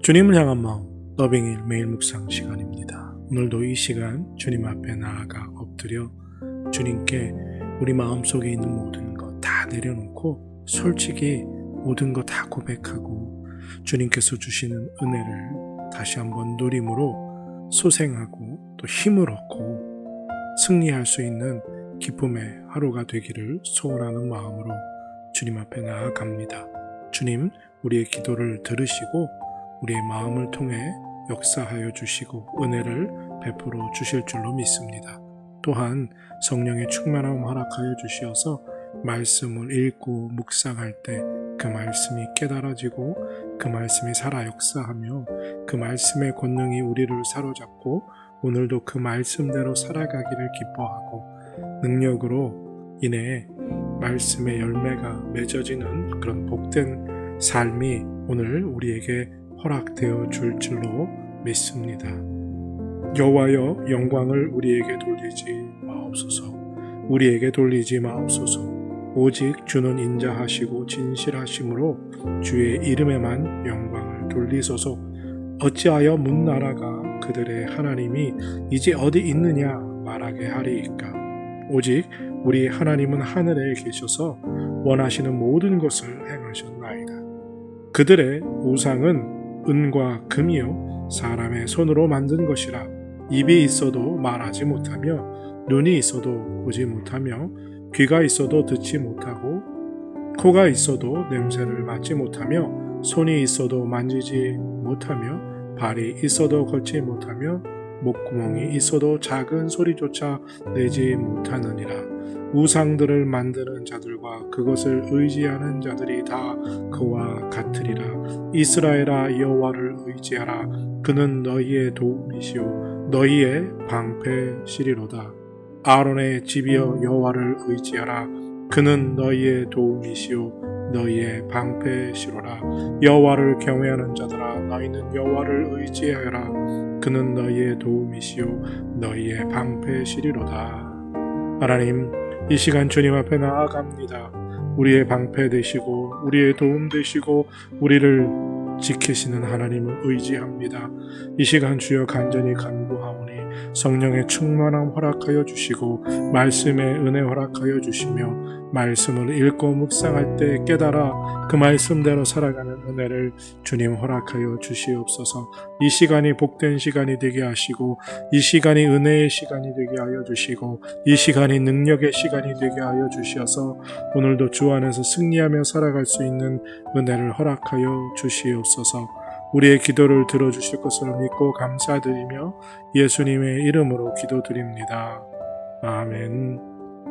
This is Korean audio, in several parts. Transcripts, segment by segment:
주님을 향한 마음 더빙일 매일 묵상 시간입니다. 오늘도 이 시간 주님 앞에 나아가 엎드려 주님께 우리 마음속에 있는 모든 것 다 내려놓고 솔직히 모든 것 다 고백하고 주님께서 주시는 은혜를 다시 한번 누림으로 소생하고 또 힘을 얻고 승리할 수 있는 기쁨의 하루가 되기를 소원하는 마음으로 주님 앞에 나아갑니다. 주님, 우리의 기도를 들으시고 우리의 마음을 통해 역사하여 주시고 은혜를 베풀어 주실 줄로 믿습니다. 또한 성령의 충만함 허락하여 주시어서 말씀을 읽고 묵상할 때 그 말씀이 깨달아지고 그 말씀이 살아 역사하며 그 말씀의 권능이 우리를 사로잡고 오늘도 그 말씀대로 살아가기를 기뻐하고 능력으로 인해 말씀의 열매가 맺어지는 그런 복된 삶이 오늘 우리에게 허락되어 줄 줄로 믿습니다. 여호와여, 영광을 우리에게 돌리지 마옵소서. 우리에게 돌리지 마옵소서. 오직 주는 인자하시고 진실하심으로 주의 이름에만 영광을 돌리소서. 어찌하여 문나라가 그들의 하나님이 이제 어디 있느냐 말하게 하리이까. 오직 우리 하나님은 하늘에 계셔서 원하시는 모든 것을 행하셨나이다. 그들의 우상은 은과 금이요 사람의 손으로 만든 것이라. 입이 있어도 말하지 못하며 눈이 있어도 보지 못하며 귀가 있어도 듣지 못하고 코가 있어도 냄새를 맡지 못하며 손이 있어도 만지지 못하며 발이 있어도 걷지 못하며 목구멍이 있어도 작은 소리조차 내지 못하느니라. 우상들을 만드는 자들과 그것을 의지하는 자들이 다 그와 같으리라. 이스라엘아, 여호와를 의지하라. 그는 너희의 도움이시오 너희의 방패시리로다. 아론의 집이여, 여호와를 의지하라. 그는 너희의 도움이시오 너희의 방패시로라. 여호와를 경외하는 자들아, 너희는 여호와를 의지하여라. 그는 너희의 도움이시오 너희의 방패시리로다. 하나님, 이 시간 주님 앞에 나아갑니다. 우리의 방패 되시고 우리의 도움 되시고 우리를 지키시는 하나님을 의지합니다. 이 시간 주여 간절히 간구하오니 성령의 충만함 허락하여 주시고 말씀의 은혜 허락하여 주시며 말씀을 읽고 묵상할 때 깨달아 그 말씀대로 살아가는 은혜를 주님 허락하여 주시옵소서. 이 시간이 복된 시간이 되게 하시고 이 시간이 은혜의 시간이 되게 하여 주시고 이 시간이 능력의 시간이 되게 하여 주시어서 오늘도 주 안에서 승리하며 살아갈 수 있는 은혜를 허락하여 주시옵소서. 우리의 기도를 들어주실 것을 믿고 감사드리며 예수님의 이름으로 기도드립니다. 아멘.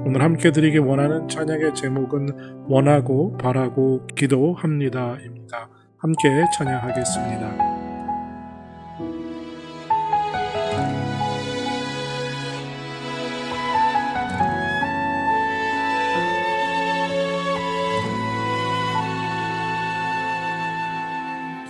오늘 함께 드리기 원하는 찬양의 제목은 원하고 바라고 기도합니다 입니다. 함께 찬양하겠습니다.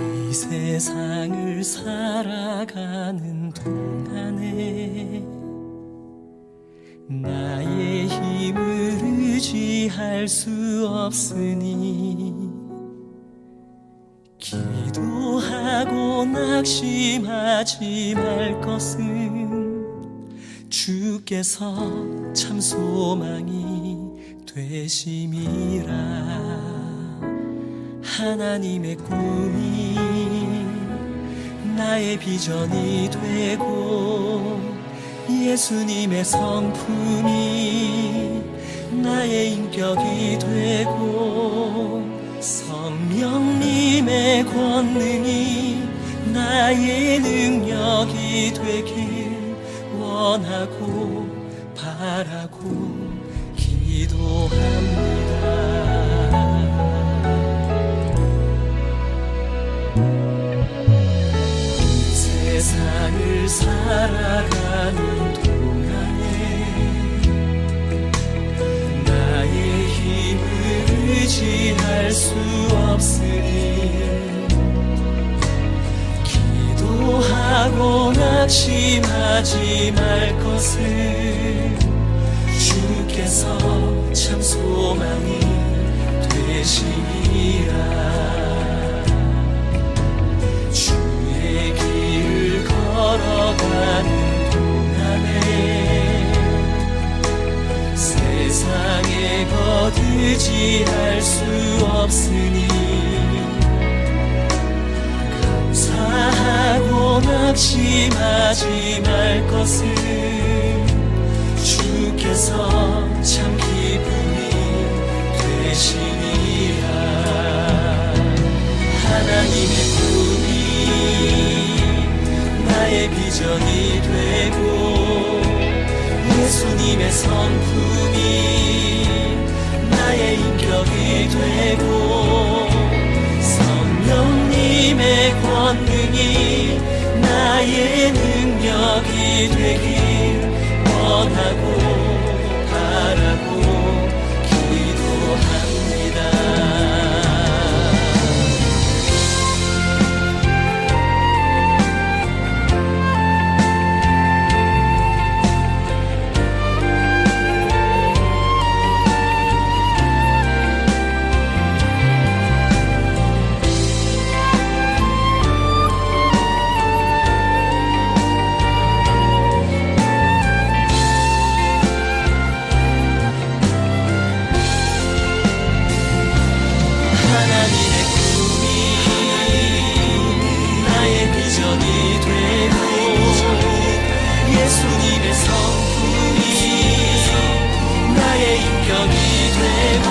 이 세상을 살아가는 동안에 나의 힘을 의지할 수 없으니 기도하고 낙심하지 말 것은 주께서 참 소망이 되심이라. 하나님의 꿈이 나의 비전이 되고 예수님의 성품이 나의 인격이 되고 성령님의 권능이 나의 능력이 되길 원하고 바라고 기도합니다. 세상을 살아가는 동안에 나의 힘을 의지할 수 없으니 기도하고 낙심하지 말 것을 주께서 참 소망이 되시리라. 주 낙심하지 말 것은 주께서 참 기쁨이 되시니라. 하나님의 꿈이 나의 비전이 되고 예수님의 성품이 나의 인격이 되고 성령님의 권능이 나의 능력이 되길 원하고 바라고 기도합니다. 예수님의 성품이 나의 인격이 되고 성령님의 권능이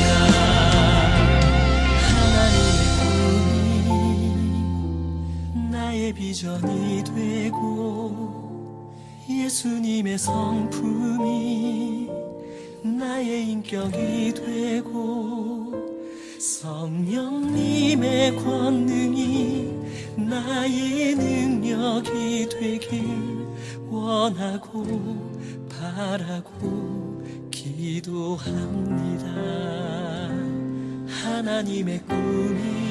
나의 능력이 되길 원하고 바라고 기도합니다. 하나님의 꿈이 나의 비전이 되고 예수님의 성품이 나의 인격이 되고 성령님의 권능이 나의 능력이 되길 원하고 바라고 기도합니다. 하나님의 꿈이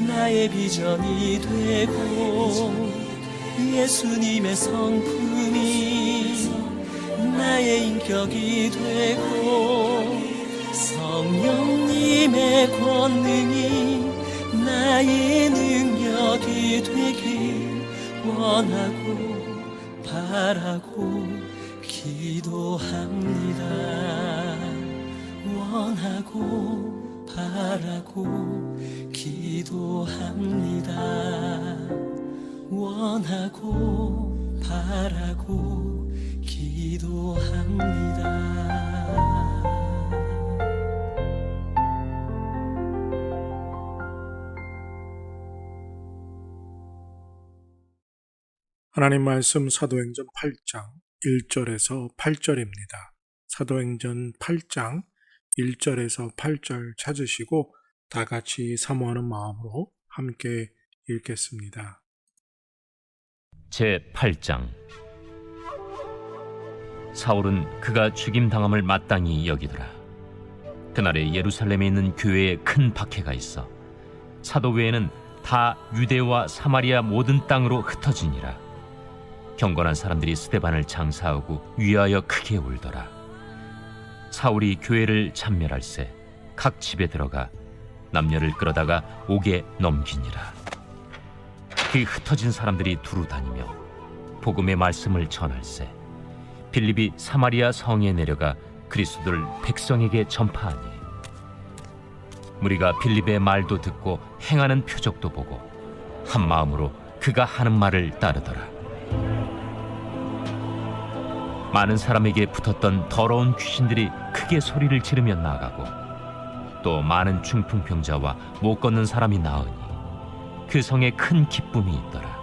나의 비전이 되고 예수님의 성품이 나의 인격이 되고 성령님의 권능이 나의 능력이 되길 원하고 바라고 기도합니다. 원하고 바라고 기도합니다. 원하고 바라고 기도합니다. 하나님 말씀 사도행전 8장 1절에서 8절입니다. 사도행전 8장 1절에서 8절 찾으시고 다 같이 사모하는 마음으로 함께 읽겠습니다. 제8장 사울은 그가 죽임당함을 마땅히 여기더라. 그날에 예루살렘에 있는 교회에 큰 박해가 있어 사도 외에는 다 유대와 사마리아 모든 땅으로 흩어지니라. 경건한 사람들이 스데반을 장사하고 위하여 크게 울더라. 사울이 교회를 참멸할세 각 집에 들어가 남녀를 끌어다가 옥에 넘기니라. 그 흩어진 사람들이 두루 다니며 복음의 말씀을 전할세 빌립이 사마리아 성에 내려가 그리스도를 백성에게 전파하니 무리가 빌립의 말도 듣고 행하는 표적도 보고 한 마음으로 그가 하는 말을 따르더라. 많은 사람에게 붙었던 더러운 귀신들이 크게 소리를 지르며 나가고 또 많은 중풍병자와 못 걷는 사람이 나으니 그 성에 큰 기쁨이 있더라.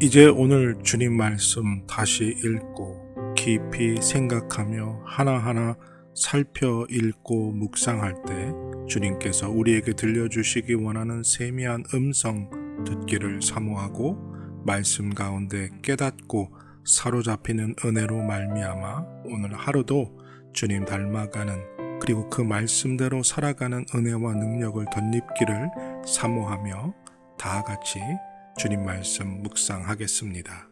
이제 오늘 주님 말씀 다시 읽고 깊이 생각하며 하나하나 살펴 읽고 묵상할 때 주님께서 우리에게 들려주시기 원하는 세미한 음성 듣기를 사모하고 말씀 가운데 깨닫고 사로잡히는 은혜로 말미암아 오늘 하루도 주님 닮아가는 그리고 그 말씀대로 살아가는 은혜와 능력을 덧입기를 사모하며 다 같이 주님 말씀 묵상하겠습니다.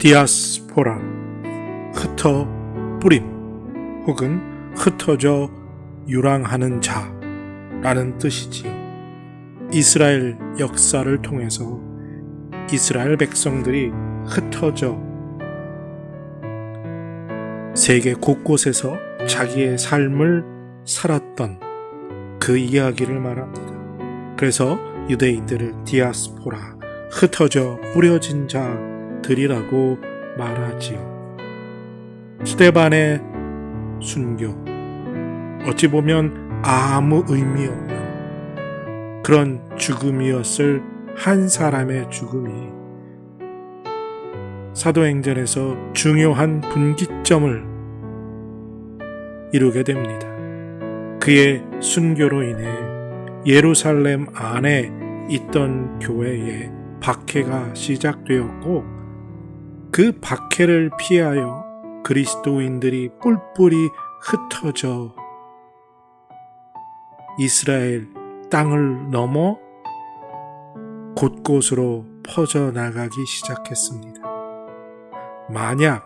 디아스포라, 흩어 뿌림 혹은 흩어져 유랑하는 자라는 뜻이지요. 이스라엘 역사를 통해서 이스라엘 백성들이 흩어져 세계 곳곳에서 자기의 삶을 살았던 그 이야기를 말합니다. 그래서 유대인들을 디아스포라, 흩어져 뿌려진 자들이라고 말하지요. 스데반의 순교, 어찌 보면 아무 의미 없는 그런 죽음이었을 한 사람의 죽음이 사도행전에서 중요한 분기점을 이루게 됩니다. 그의 순교로 인해 예루살렘 안에 있던 교회에 박해가 시작되었고, 그 박해를 피하여 그리스도인들이 뿔뿔이 흩어져 이스라엘 땅을 넘어 곳곳으로 퍼져나가기 시작했습니다. 만약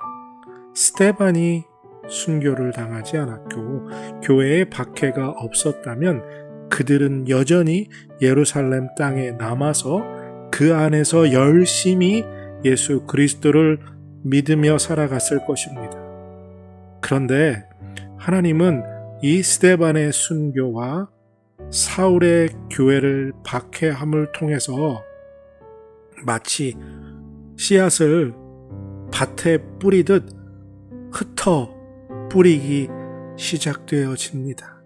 스데반이 순교를 당하지 않았고 교회에 박해가 없었다면 그들은 여전히 예루살렘 땅에 남아서 그 안에서 열심히 예수 그리스도를 믿으며 살아갔을 것입니다. 그런데 하나님은 이 스데반의 순교와 사울의 교회를 박해함을 통해서 마치 씨앗을 밭에 뿌리듯 흩어 뿌리기 시작되어집니다.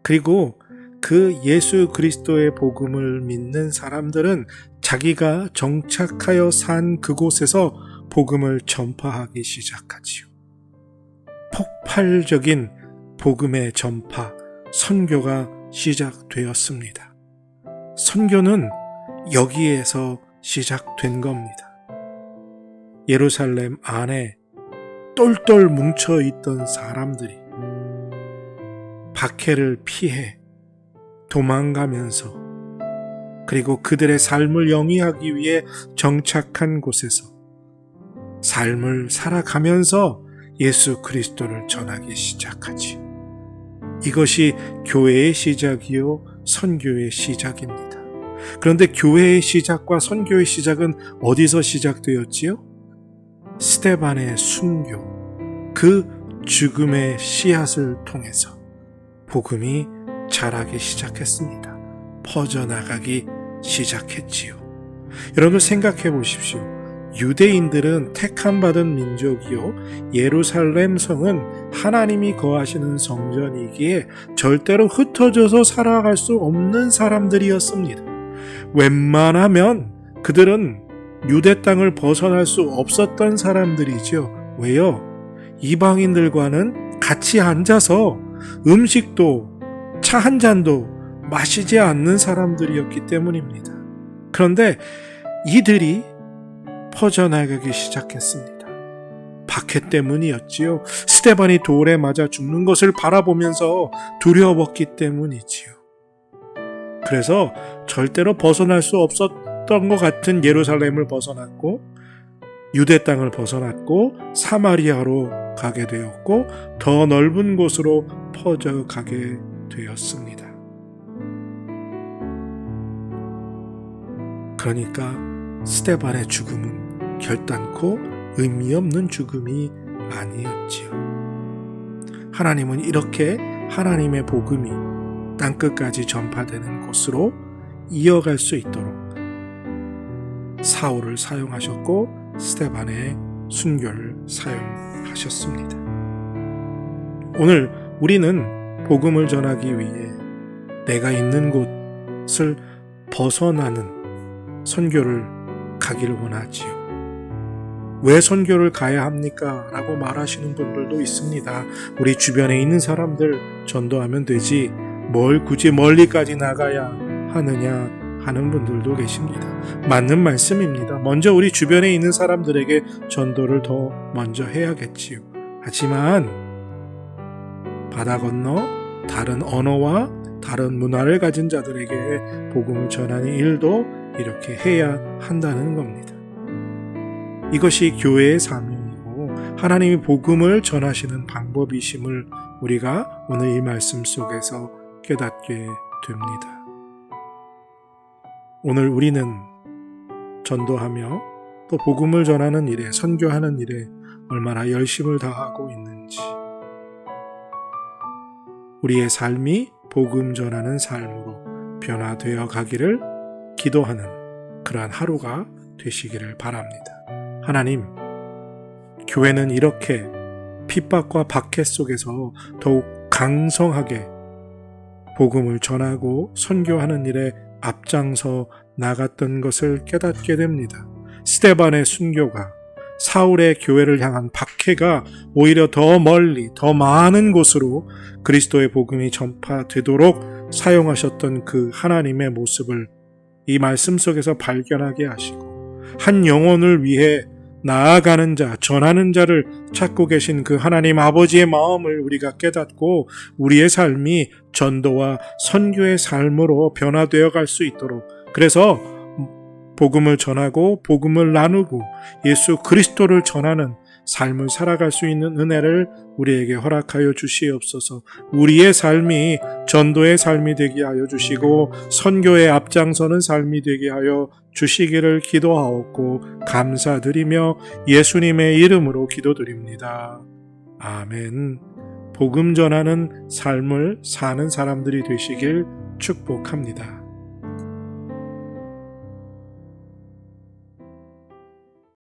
그리고 그 예수 그리스도의 복음을 믿는 사람들은 자기가 정착하여 산 그곳에서 복음을 전파하기 시작하지요. 폭발적인 복음의 전파, 선교가 시작되었습니다. 선교는 여기에서 시작된 겁니다. 예루살렘 안에 똘똘 뭉쳐 있던 사람들이 박해를 피해 도망가면서, 그리고 그들의 삶을 영위하기 위해 정착한 곳에서 삶을 살아가면서 예수 그리스도를 전하기 시작하지. 이것이 교회의 시작이요 선교의 시작입니다. 그런데 교회의 시작과 선교의 시작은 어디서 시작되었지요? 스데반의 순교, 그 죽음의 씨앗을 통해서 복음이 자라기 시작했습니다. 퍼져나가기 시작했지요. 여러분 생각해 보십시오. 유대인들은 택함받은 민족이요, 예루살렘 성은 하나님이 거하시는 성전이기에 절대로 흩어져서 살아갈 수 없는 사람들이었습니다. 웬만하면 그들은 유대 땅을 벗어날 수 없었던 사람들이죠. 왜요? 이방인들과는 같이 앉아서 음식도 차 한 잔도 마시지 않는 사람들이었기 때문입니다. 그런데 이들이 퍼져나가기 시작했습니다. 박해 때문이었지요. 스데반이 돌에 맞아 죽는 것을 바라보면서 두려웠기 때문이지요. 그래서 절대로 벗어날 수 없었던 것 같은 예루살렘을 벗어났고, 유대 땅을 벗어났고, 사마리아로 가게 되었고, 더 넓은 곳으로 퍼져가게 되었습니다. 그러니까 스데반의 죽음은 결단코 의미 없는 죽음이 아니었지요. 하나님은 이렇게 하나님의 복음이 땅끝까지 전파되는 곳으로 이어갈 수 있도록 사울을 사용하셨고 스데반의 순교를 사용하셨습니다. 오늘 우리는 복음을 전하기 위해 내가 있는 곳을 벗어나는 선교를 가기를 원하지요. 왜 선교를 가야 합니까? 라고 말하시는 분들도 있습니다. 우리 주변에 있는 사람들 전도하면 되지 뭘 굳이 멀리까지 나가야 하느냐 하는 분들도 계십니다. 맞는 말씀입니다. 먼저 우리 주변에 있는 사람들에게 전도를 더 먼저 해야겠지요. 하지만 바다 건너 다른 언어와 다른 문화를 가진 자들에게 복음을 전하는 일도 이렇게 해야 한다는 겁니다. 이것이 교회의 사명이고 하나님이 복음을 전하시는 방법이심을 우리가 오늘 이 말씀 속에서 깨닫게 됩니다. 오늘 우리는 전도하며 또 복음을 전하는 일에, 선교하는 일에 얼마나 열심을 다하고 있는지, 우리의 삶이 복음 전하는 삶으로 변화되어 가기를 기도하는 그러한 하루가 되시기를 바랍니다. 하나님, 교회는 이렇게 핍박과 박해 속에서 더욱 강성하게 복음을 전하고 선교하는 일에 앞장서 나갔던 것을 깨닫게 됩니다. 스데반의 순교가, 사울의 교회를 향한 박해가 오히려 더 멀리, 더 많은 곳으로 그리스도의 복음이 전파되도록 사용하셨던 그 하나님의 모습을 이 말씀 속에서 발견하게 하시고, 한 영혼을 위해 나아가는 자, 전하는 자를 찾고 계신 그 하나님 아버지의 마음을 우리가 깨닫고 우리의 삶이 전도와 선교의 삶으로 변화되어 갈 수 있도록, 그래서 복음을 전하고 복음을 나누고 예수 그리스도를 전하는 삶을 살아갈 수 있는 은혜를 우리에게 허락하여 주시옵소서. 우리의 삶이 전도의 삶이 되게 하여 주시고 선교의 앞장서는 삶이 되게 하여 주시기를 기도하옵고 감사드리며 예수님의 이름으로 기도드립니다. 아멘. 복음 전하는 삶을 사는 사람들이 되시길 축복합니다.